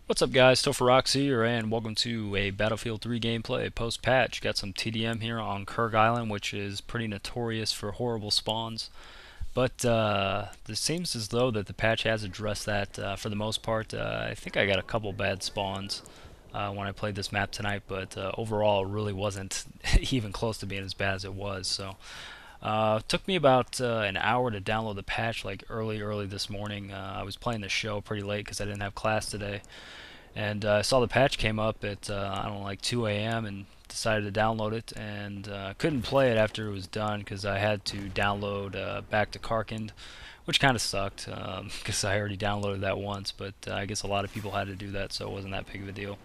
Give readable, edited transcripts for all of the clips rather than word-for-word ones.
What's up, guys? Topherox here, and welcome to a Battlefield 3 gameplay post-patch. Got some TDM here on Kurg Island, which is pretty notorious for horrible spawns. But it seems as though that the patch has addressed that for the most part. I think I got a couple bad spawns when I played this map tonight, but overall, it really wasn't even close to being as bad as it was. So took me about an hour to download the patch, like early this morning. I was playing the show pretty late because I didn't have class today. And I saw the patch came up at I don't know, like 2 a.m. and decided to download it, and couldn't play it after it was done because I had to download back to Karkand, which kind of sucked because I already downloaded that once. But I guess a lot of people had to do that, so it wasn't that big of a deal.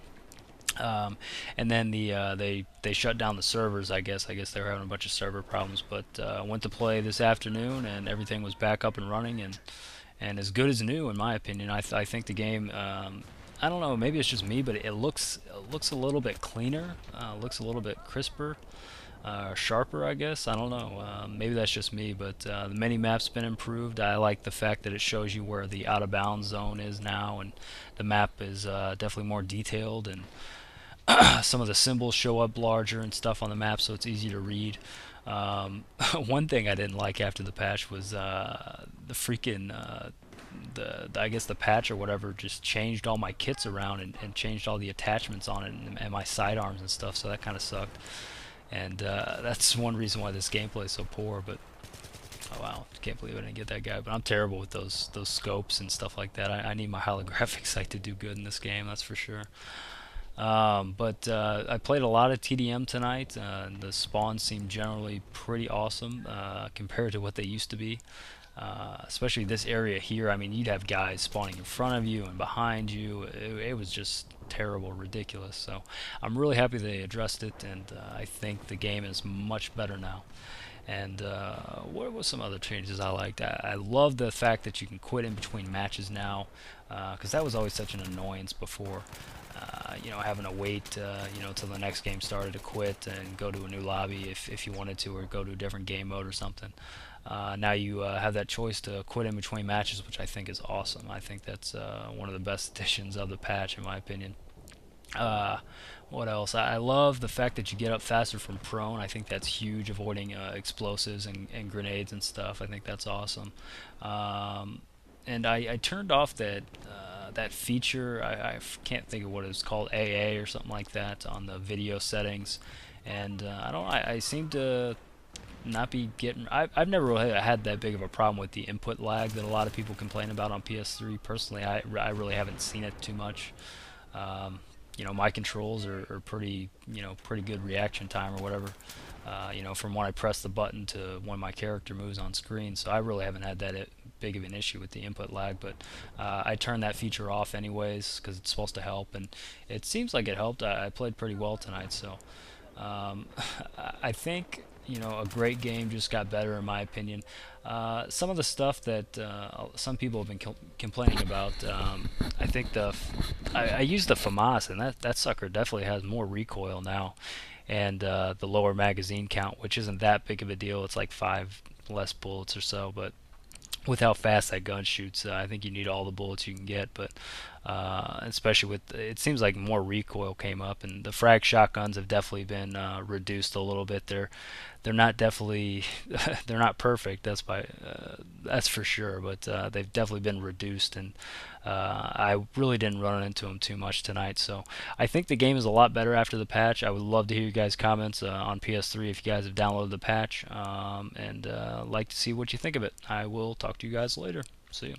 And then they shut down the servers. I guess they were having a bunch of server problems. But went to play this afternoon, and everything was back up and running, and as good as new in my opinion. I think the game. I don't know. Maybe it's just me, but it looks a little bit cleaner. Looks a little bit crisper, sharper. I guess. I don't know. Maybe that's just me, but the mini map's been improved. I like the fact that it shows you where the out of bounds zone is now, and the map is definitely more detailed, and some of the symbols show up larger and stuff on the map, so it's easy to read. One thing I didn't like after the patch was the freaking the I guess the patch or whatever just changed all my kits around and changed all the attachments on it and my sidearms and stuff. So that kind of sucked, and that's one reason why this gameplay is so poor. But oh wow, can't believe I didn't get that guy. But I'm terrible with those scopes and stuff like that. I need my holographic sight to do good in this game, that's for sure. But I played a lot of TDM tonight. The spawns seem generally pretty awesome compared to what they used to be. Especially this area here. I mean, you'd have guys spawning in front of you and behind you. It was just terrible, ridiculous. So I'm really happy they addressed it, and I think the game is much better now. And what was some other changes I liked? I love the fact that you can quit in between matches now, because that was always such an annoyance before. Having to wait, till the next game started to quit and go to a new lobby if you wanted to, or go to a different game mode or something. Now you have that choice to quit in between matches, which I think is awesome. I think that's one of the best additions of the patch, in my opinion. Uh, what else? I love the fact that you get up faster from prone. I think that's huge, avoiding explosives and grenades and stuff. I think that's awesome. Um, and I turned off that feature. I can't think of what it's called, AA or something like that, on the video settings. And I don't. I seem to not be getting. I've never really had that big of a problem with the input lag that a lot of people complain about on PS3. Personally, I really haven't seen it too much. Um, my controls are pretty, pretty good reaction time or whatever. From when I press the button to when my character moves on screen. So I really haven't had that big of an issue with the input lag. But I turned that feature off anyways because it's supposed to help, and it seems like it helped. I played pretty well tonight, so um, I think a great game just got better in my opinion. Some of the stuff that some people have been complaining about, I think I use the FAMAS, and that sucker definitely has more recoil now, and the lower magazine count, which isn't that big of a deal. It's like 5 less bullets or so, but with how fast that gun shoots, I think you need all the bullets you can get. But especially with, it seems like more recoil came up, and the frag shotguns have definitely been reduced a little bit. They're not definitely they're not perfect. That's for sure. But they've definitely been reduced, and I really didn't run into them too much tonight. So I think the game is a lot better after the patch. I would love to hear you guys' comments on PS3 if you guys have downloaded the patch, and like to see what you think of it. I will talk to you guys later. See you.